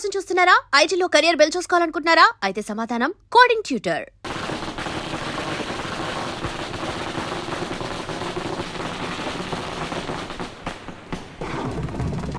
కోసం చూస్తున్నారా? ఐటీలో కెరియర్ బిల్డ్ చూసుకోవాలనుకుంటున్నారా? అయితే సమాధానం కోడింగ్ ట్యూటర్.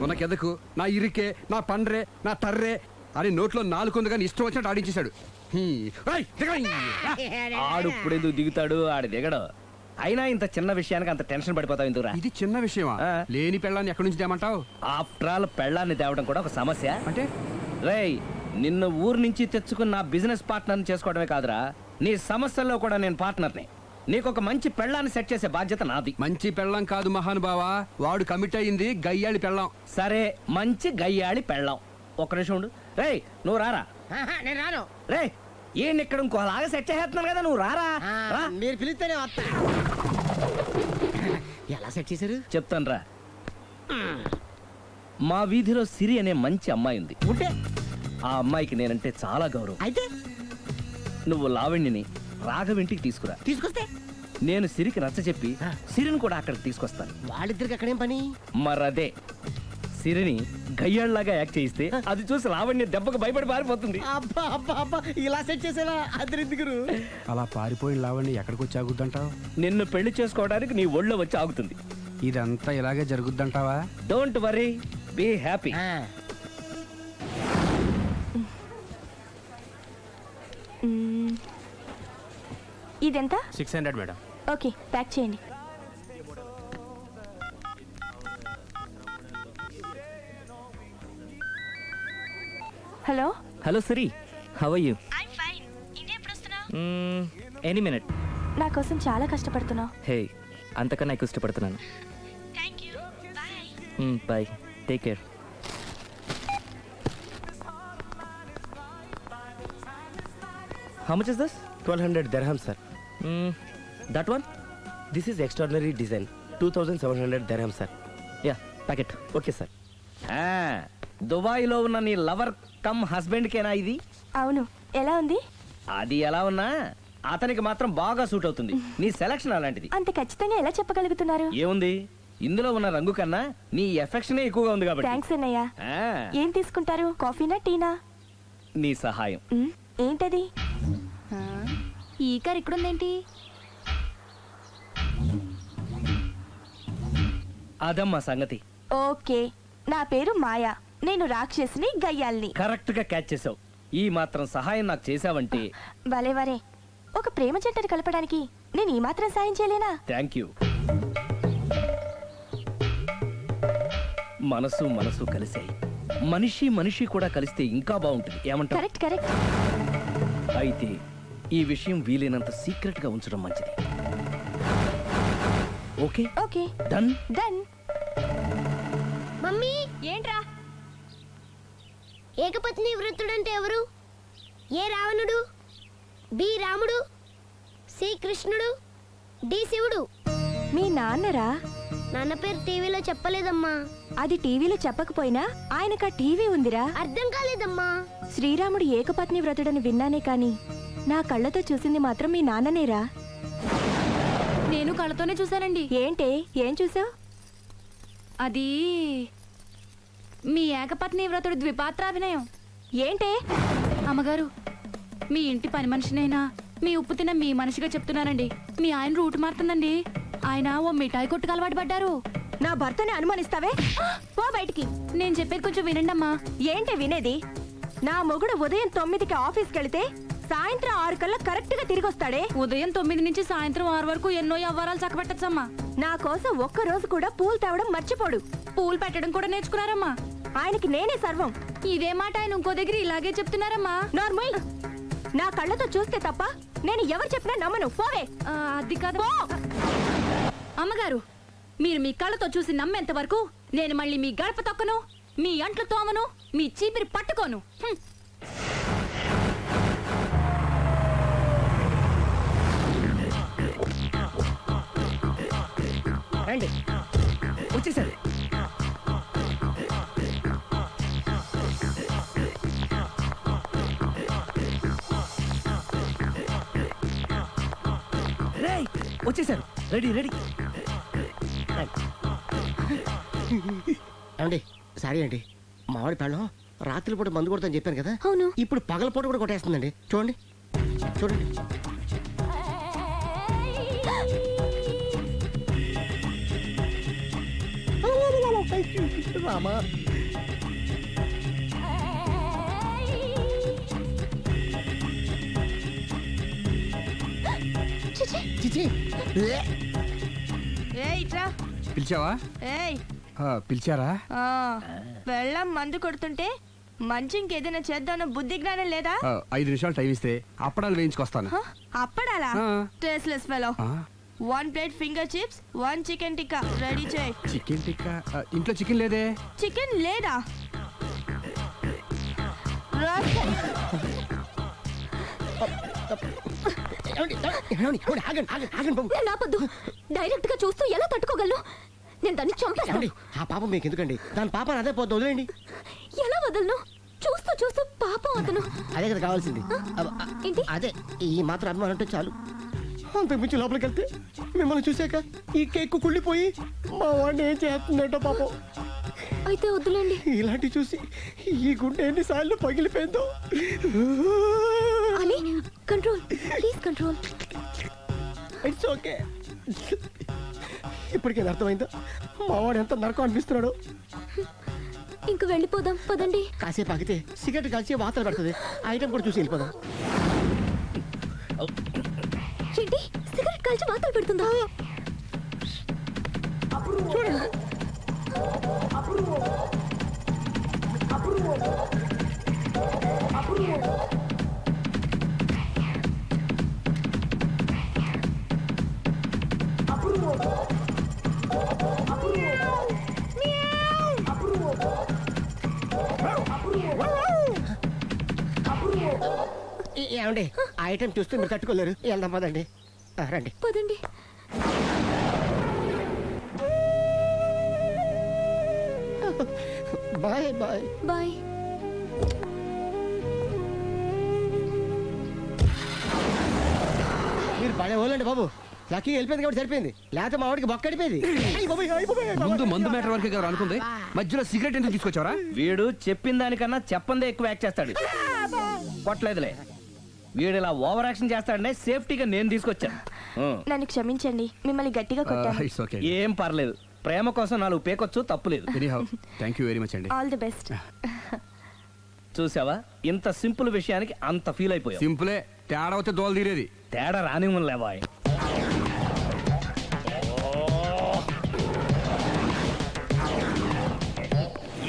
కొనకెదకు నా ఇరికే నా పండ్రే నా తర్రే అని నోట్లో నాలుగు కానీ ఇష్టం వచ్చినట్టు ఆడించేశాడు. ఆడు ఇప్పుడు ఎందుకు దిగుతాడు? ఆడు దిగడు. అయినా ఇంత చిన్న విషయానికి అంత టెన్షన్ పడిపోతావు ఎందుకురా? ఇది చిన్న విషయమా? లేని పెళ్ళాన్ని ఎక్కడి నుంచి తేమంటావు? ఆఫ్టర్ ఆల్ పెళ్ళాన్ని తేవడం కూడా ఒక సమస్య అంటే రేయ్, నిన్ను ఊరు నుంచి తెచ్చుకున్న నా బిజినెస్ పార్ట్నర్ని చేసుకోవడమే కాదురా, నీ సమస్యల్లో కూడా నేను పార్ట్నర్ని. నీకు ఒక మంచి పెళ్ళాన్ని సెట్ చేసే బాధ్యత నాది. మంచి పెళ్ళం కాదు మహానుభావా, వాడు కమిట్ అయ్యింది గయ్యాళి పెళ్ళం. సరే, మంచి గయ్యాళి పెళ్ళాం. ఒక్క నిమిషం ఉండు. రేయ్, నువ్వు రారా. నేను రాను. రేయ్, ఈయన ఇక్కడ ఇంకోలాగా సెట్ చేస్తున్నాను కదా, నువ్వు రారా. మీరు పిలిస్తేనే వస్తా. ఎలా సెట్ చేశారు చెప్తాను రా. మా వీధిలో సిరి అనే మంచి అమ్మాయి ఉంది. ఉంటే ఆ అమ్మాయికి నేనంటే చాలా గౌరవం. అయితే నువ్వు లావణ్యని రాఘవింటికి తీసుకురా. తీసుకొస్తే నేను సిరికి నచ్చ చెప్పి సిరిని కూడా అక్కడికి తీసుకొస్తాను. వాళ్ళిద్దరికి అక్కడేం పని? మరదే, సిరిని గయ్యాళ్ళలాగా యాక్ట్ చేయిస్తే అది చూసి లావణ్య దెబ్బకు భయపడి పారిపోతుంది. అబ్బా అబ్బా అబ్బా, ఇలా సెట్ చేసేవా? అద్దరిద్దరు అలా పారిపోయిన లావణ్ణి ఎక్కడికి వచ్చి ఆగుద్దంటావు? నిన్ను పెళ్లి చేసుకోవడానికి నీ ఒళ్ళో వచ్చి ఆగుతుంది. ఇదంతా ఇలాగే జరుగుద్దంటావా? Don't worry, be happy. ఇదెంత? 600 మేడం. ఓకే, ప్యాక్ చేయండి. Hello hello Siri, how are you? Any minute. నా కోసం చాలా కష్టపడుతున్నావు. హే, అంతకన్నా ఎక్కువ ఇష్టపడుతున్నాను. Bye, take care. How much is this? 1200 dirham, sir. That one? This is extraordinary design. 2700 dirham, sir. Yeah, pack it. Okay, sir. దుబాయ్లో ఉన్న నీ లవర్ కమ్ హస్బెండ్ కేనా ఇది? అవును. ఎలా ఉంది? అది ఎలా ఉన్నా అతనికి మాత్రం బాగా సూట్ అవుతుంది. నీ సెలక్షన్ అలాంటిది. అంత ఖచ్చితంగా ఎలా చెప్పగలుగుతున్నారు? ఏముంది, ఇందులో ఉన్న రంగు కన్నా నీ ఎఫెక్షనే ఎక్కువగా ఉంది కాబట్టి. థ్యాంక్స్ అన్నయ్య. ఆ, ఏం తీసుకుంటారు? కాఫీనా టీనా? నీ సహాయం. ఏంటది? ఈ కార్ ఇక్కడుందేంటి? అదమ్మా సంగతి. ఓకే, నా పేరు మాయా. నేను రాక్షసిని, గయ్యాల్ని. కరెక్ట్ గా క్యాచ్ చేసావు. ఈ మాత్రం సహాయం నాకు చేసావంటే. వలే వరే, ఒక ప్రేమ జంటను కలపడానికి నేను ఈ మాత్రం సాయం చేయలేనా? Thank you. మనసు మనసు కలిసాయి, మనిషి మనిషి కూడా కలిస్తే ఇంకా బాగుంటుంది. ఏమంటావు? Correct correct. అయితే ఈ విషయం వీలైనంత సీక్రెట్ గా ఉంచడం మంచిది. Okay okay, done. Done. Mummy, ఏంట్రా? ఏకపత్ని వృత్తుడంటే ఎవరు? ఏ రావణుడు, బి రాముడు, సి కృష్ణుడు, డి శివుడు. మీ నాన్నరా? నాన్న పేరు టీవీలో చెప్పలేదమ్మా. అది టీవీలో చెప్పకపోయినా ఆయనకా టీవీ ఉందిరా. అర్థం కాలేదమ్మా. శ్రీరాముడు ఏకపత్ని వ్రతుడని విన్నానే కాని నా కళ్ళతో చూసింది మాత్రం మీ నాన్ననేరా. నేను కళ్ళతోనే చూశానండి. ఏంటే, ఏం చూసావు? అది మీ ఏకపత్ని వ్రతుడు ద్విపాత్రాభినయం. ఏంటే? అమ్మగారు, మీ ఇంటి పని మనిషినైనా మీ ఉప్పు తిన్న మీ మనిషిగా చెప్తున్నానండి. మీ ఆయన రూట్ మారుతుందండి. ఆయన ఓ మిఠాయి కొట్టుకు అలవాటు పడ్డారు. నా భర్తని అనుమానిస్తావే? పో బయటికి. నేను చెప్పేది కొంచెం వినండి అమ్మా. ఏంటే వినేది? నా మొగుడు ఉదయం 9కి ఆఫీస్కి వెళితే సాయంత్రం 6 కల్లా కరెక్ట్ గా తిరిగి వస్తాడే. ఉదయం 9 నుంచి సాయంత్రం 6 వరకు ఎన్నో వ్యవహారాలు చక్కబెట్టచ్చమ్మా. నా కోసం ఒక్క రోజు కూడా పూలు తేవడం మర్చిపోడు. పూలు పెట్టడం కూడా నేర్చుకున్నారమ్మా. ఆయనకి నేనే సర్వం. ఇదే మాట ఆయన ఇంకో దగ్గర ఇలాగే చెప్తున్నారమ్మా. నార్మల్. నా కళ్ళతో చూస్తే తప్ప నేను ఎవరు చెప్పినా నమ్మను. పోవే. అది కాదు అమ్మగారు, మీరు మీ కళ్ళతో చూసి నమ్మేంత వరకు నేను మళ్ళీ మీ గడప తొక్కను, మీ అంట్లు తోమను, మీ చీపిరి పట్టుకోను. రండి, వచ్చేసారు. వచ్చేసారు. Ready ready. ఏమండి, సారీ అండి, మామిడి పళ్ళం రాత్రిపూట మందు కొడతాను చెప్పాను కదా అవును. ఇప్పుడు పగలపూట కూడా కొట్టేస్తుందండి. చూడండి చూడండి. రామా చిచి. ఇట్రా పిలిచావా ఏయ్ పిలిచారా వెళ్ళం మందు కొడుతుంటే మంచి ఇంకేదైనా చేద్దామన్న బుద్ధి జ్ఞానం లేదా? 5 నిమిషాలు టైం ఇస్తే అప్పడాలు వేయించుకొస్తాను. అప్పడాలా? ఆ. Tasteless fellow. 1 plate finger chips, 1 chicken tikka ready చేయి. చికెన్ టిక్కా ఇంట్లో చికెన్ లేదే. చికెన్ లేదా? నేను ఆపొద్దు. డైరెక్ట్ గా చూస్తూ ఎలా తట్టుకోగలను? నేను దాన్ని చంపేస్తాను. ఆ పాపం మీకు ఎందుకండి? దాని పాప అదే పోతుంది, వదిలేండి. ఎలా వదలను? చూస్తూ చూస్తూ పాపం అతను. అదే కదా కావాల్సింది. ఏంటి? అదే ఈ మాత్రం అభిమానం అంటే చాలు. అంతకు మించి లోపలికి వెళ్తే మిమ్మల్ని చూసాక ఈ కేక్ కుళ్ళిపోయి మా వాడిని ఏం చేస్తుందంటో పాపం. అయితే వద్దులేండి. ఇలాంటి చూసి ఈ గుండె ఎన్నిసార్లు పగిలిపోయిందో. Ali, control please, control. It's okay. ఇప్పటికేది అర్థమైందా మా వాడు ఎంత నరకం అనిపిస్తున్నాడు? ఇంక వెళ్ళిపోదాం పదండి. కాసేపు ఆగితే సిగరెట్ కాల్చి వాతలు పడుతుంది. ఆ ఐటమ్ కూడా చూసి వెళ్ళిపోదాం. ఏంటి, సిగరెట్ కాల్చి వాతలు పెడుతుందా? చూడండి. ఏమండి ఆ ఐటమ్ చూస్తే మీరు తట్టుకోలేరు. వెళ్దాం పదండి. రండి. పదండి. Bye bye. బాయ్. మీరు పడే వాళ్ళండి బాబు. లక్కీ వెళ్ళిపోయింది కాబట్టి సరిపోయింది. లేకపోతే మా వాడికి బొక్క అడిపోయింది. ముందు మందు మ్యాటర్ వరకే కదా అనుకుంది, మధ్యలో సిగరెట్ ఎందుకు తీసుకొచ్చావరా? వీడు చెప్పిన దానికన్నా చెప్పందే ఎక్కువ యాక్ట్ చేస్తాడు. కొట్టలేదులే, వీడు ఇలా ఓవర్ యాక్షన్ చేస్తాడనే సేఫ్టీగా నేను తీసుకొచ్చాను. నన్ను క్షమించండి, మిమ్మల్ని గట్టిగా కొట్టాను. It's okay. ఏం పర్లేదు, ప్రేమ కోసం 4 పేకొచ్చు, తప్పులేదు. Anyhow thank you very much అండి. All the best. చూసావా, ఇంత సింపుల్ విషయానికి అంత ఫీల్ అయిపోయావు. సింపులే, తేడా అవుతే దోలు తీరేది. తేడా రానివ్వలే బాయ్.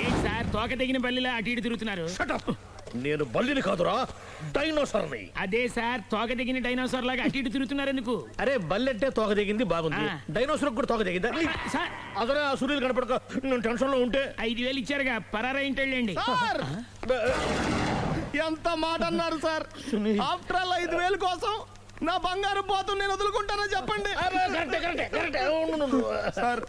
ఏంటి సార్ తోక తెగిన బల్లిలా అటు ఇటు తిరుగుతున్నారు? నేను బల్లిని కాదురా, డైనోసార్ని. అదే సార్ తోక తెగిన డైనోసార్ లాగా అటు ఇటు తిరుగుతున్నారు ఎందుకు? అరే బల్లెట్టే తోక దిగింది బాగుంది, ఆ. డైనోసార్ కూడా తోక దిగిందా? సార్ అదరే ఆ సూర్యులు కనపడక నేను టెన్షన్ లో ఉంటే 5,000 ఇచ్చారుగా, పరారా ఇంటండి. ఎంత మాట అన్నారు సార్? ఆఫ్టర్ ఆల్ 5,000 కోసం నా బంగారు పోతు నేను వదులుకుంటానో చెప్పండి. సార్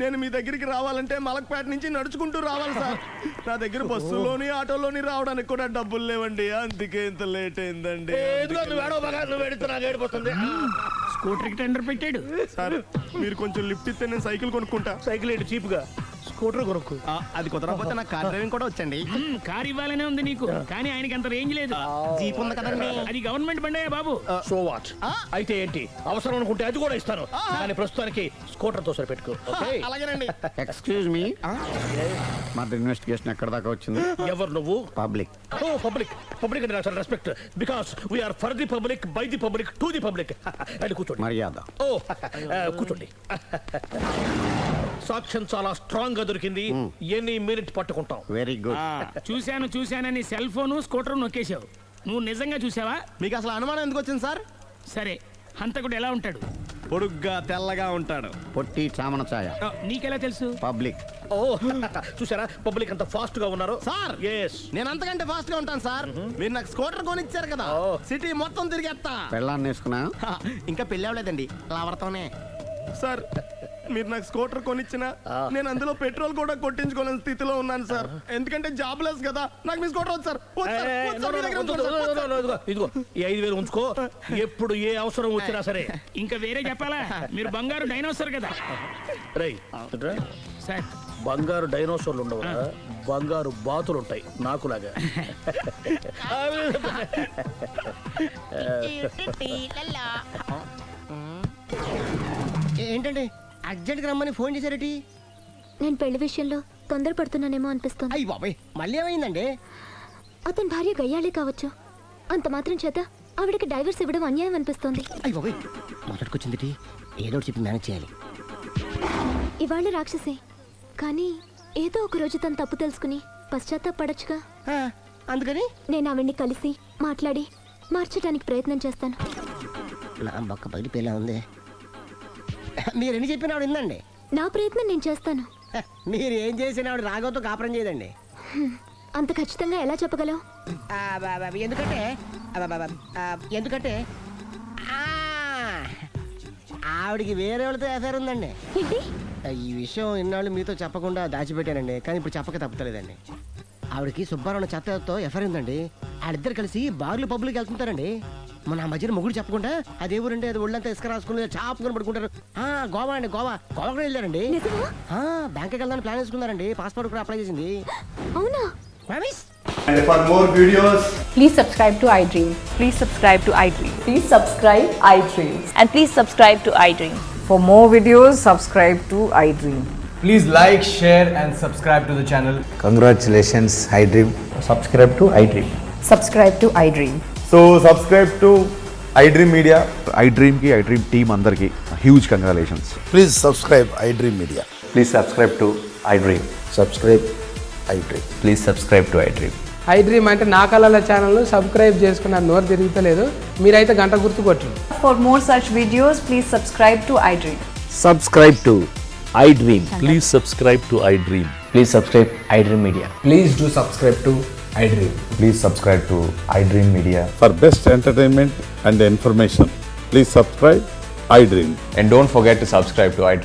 నేను మీ దగ్గరికి రావాలంటే మలక్పేట నుంచి నడుచుకుంటూ రావాలి సార్. నా దగ్గర బస్సులోని ఆటోలోని రావడానికి కూడా డబ్బులు లేవండి, అందుకే ఇంత లేట్ అయిందండి. స్కూటర్ కి టెండర్ పెట్టాడు. సార్ మీరు కొంచెం లిఫ్ట్ ఇస్తే నేను సైకిల్ కొనుక్కుంటా. సైకిల్ ఏంటి చీప్ గా, స్కూటర్ కొనుక్కు. అది కుదరకపోతే నాకు కార్ డ్రైవింగ్ కూడా వచ్చండి. కారు ఇవ్వాలనే ఉంది నీకు, కానీ ఆయనకి అంత రేంజ్ లేదు. జీప్ ఉంది కదండి. అది గవర్నమెంట్ బండయా బాబు. So what? అయితే ఏంటి, అవసరం అనుకుంటే అది కూడా ఇస్తాను, కానీ ప్రస్తుతానికి స్కూటర్ తో సరిపెట్టుకో. అలాగేనండి. ఎక్స్క్యూజ్ మీ, మా ఇన్వెస్టిగేషన్ ఎక్కడ దాకా వచ్చింది? ఎవరు నువ్వు? పబ్లిక్. ఓ పబ్లిక్. పబ్లిక్ అంటే నాకు respect, because we are for the public, by the public, to the public. అది కూర్చోండి. మర్యాద. ఓ కూర్చోండి. సాక్ష్యం చాలా స్ట్రాంగ్ గా దొరికింది, ఎన్ని మినిట్ పట్టుకుంటాం. Very good. చూశానని సెల్ ఫోన్ స్కూటర్ నొక్కేశావు. నువ్వు నిజంగా చూసావా? మీకు అసలు అనుమానం ఎందుకు వచ్చింది సార్? సరే, హంతకుడు ఎలా ఉంటాడు? పొడుగ్గా తెల్లగా ఉంటాడు. పొట్టి చామన ఛాయ. నీకెలా తెలుసు? పబ్లిక్. ఓ చూసారా, పబ్లిక్ అంత ఫాస్ట్ గా ఉన్నారు సార్ ఎస్. నేను అంతకంటే ఫాస్ట్ గా ఉంటాను సార్. మీరు నాకు స్కూటర్ కొనిచ్చారు కదా, సిటీ మొత్తం తిరిగేస్తా. పెళ్ళాన్ని వేసుకున్నా? ఇంకా పెళ్ళి అవ్వలేదండి, లావడతానే. సార్ మీరు నాకు స్కూటర్ కొనిచ్చిన నేను అందులో పెట్రోల్ కూడా కొట్టించుకోలేని స్థితిలో ఉన్నాను సార్. ఎందుకంటే జాబ్ లెస్ కదా. నాకు మీ స్కూటర్ వద్దు సార్. ఇదిగో ఈ 5,000 ఉంచుకో, ఎప్పుడు ఏ అవసరం వచ్చినా సరే. ఇంకా వేరే చెప్పాలా? మీరు బంగారు డైనోసార్ కదా. రై సార్ బంగారు డైనోసార్లు ఉండవు బంగారు బాతులు ఉంటాయి నాకులాగా. ఏంటండి అర్జెంట్గా రమ్మని ఫోన్ చేశారటి? నేను పెళ్లి విషయంలో తొందరపడుతున్నానేమో అనిపిస్తుంది. అయ్యి బాబాయ్ మళ్ళీ ఏమైందండి? అతని భార్య గయ్యాళే కావచ్చు, అంత మాత్రం చేత ఆవిడకి డైవర్స్ ఇవ్వడం అన్యాయం అనిపిస్తోంది. అయ్యి బాబాయ్ మొదటికొచ్చింది, ఏదో ఒకటి చెప్పి మేనేజ్ చేయాలి. ఇవాళ రాక్షసే, కానీ ఏదో ఒక రోజు తను తప్పు తెలుసుకుని పశ్చాత్తాపడొచ్చుగా. అందుకని నేను ఆవిడ్ని కలిసి మాట్లాడి మార్చడానికి ప్రయత్నం చేస్తాను. నా బొక్క పగిలిపోయేలా ఉంది. మీరు ఎన్ని చెప్పిన ఆవిడ ఇందండి. నా ప్రయత్నం నేను చేస్తాను. మీరు ఏం చేసిన ఆవిడ రాగవతో కాపురం చేయదండి. అంత ఖచ్చితంగా ఎలా చెప్పగలవు? ఎందుకంటే ఎందుకంటే ఆవిడికి వేరే వాళ్ళతో ఎఫైర్ ఉందండి. ఏంటి? ఈ విషయం ఇన్నాళ్ళు మీతో చెప్పకుండా దాచిపెట్టానండి, కానీ ఇప్పుడు చెప్పక తప్పలేదండి. ఆవిడకి సుబ్బారావు చెత్తతో ఎఫైర్ ఉందండి. వాళ్ళిద్దరు కలిసి బార్లు పబ్లిక్ వెళ్తుంటారండి. మన ఆ మధ్యన మొగుడు చెప్పకుండా అదే ఊరండి, అది ఒళ్ళంతా ఇసుక రాసుకుని చాపుకొని పడుకుంటారు. గోవా అండి, గోవా కూడా వెళ్ళారండి. బ్యాంక్కి వెళ్దాని ప్లాన్ వేసుకున్నారండి. పాస్పోర్ట్ కూడా అప్లై చేసింది. అవునా? And for more videos, Please subscribe to iDream. Please subscribe to iDream. Please subscribe iDream. And please subscribe to iDream. For more videos, subscribe to iDream. please like, share and subscribe to the channel. Congratulations, iDream. Subscribe to iDream. Subscribe to iDream. So subscribe to iDream Media. iDream ki iDream team andarki huge congratulations. Please subscribe iDream Media. Please subscribe to iDream. Subscribe iDream. Please subscribe to iDream. iDream అంటే నా కళల channel subscribe చేసుకున్న నోరు తిరుగుతలేదు. మీరైతే గంట గుర్తు కొట్టండి. For more such videos, please subscribe to iDream. Subscribe to iDream. Please subscribe to iDream. Please subscribe iDream Media. Please do subscribe to iDream. Please subscribe to iDream Media. For best entertainment and information, please subscribe iDream. And don't forget to subscribe to iDream.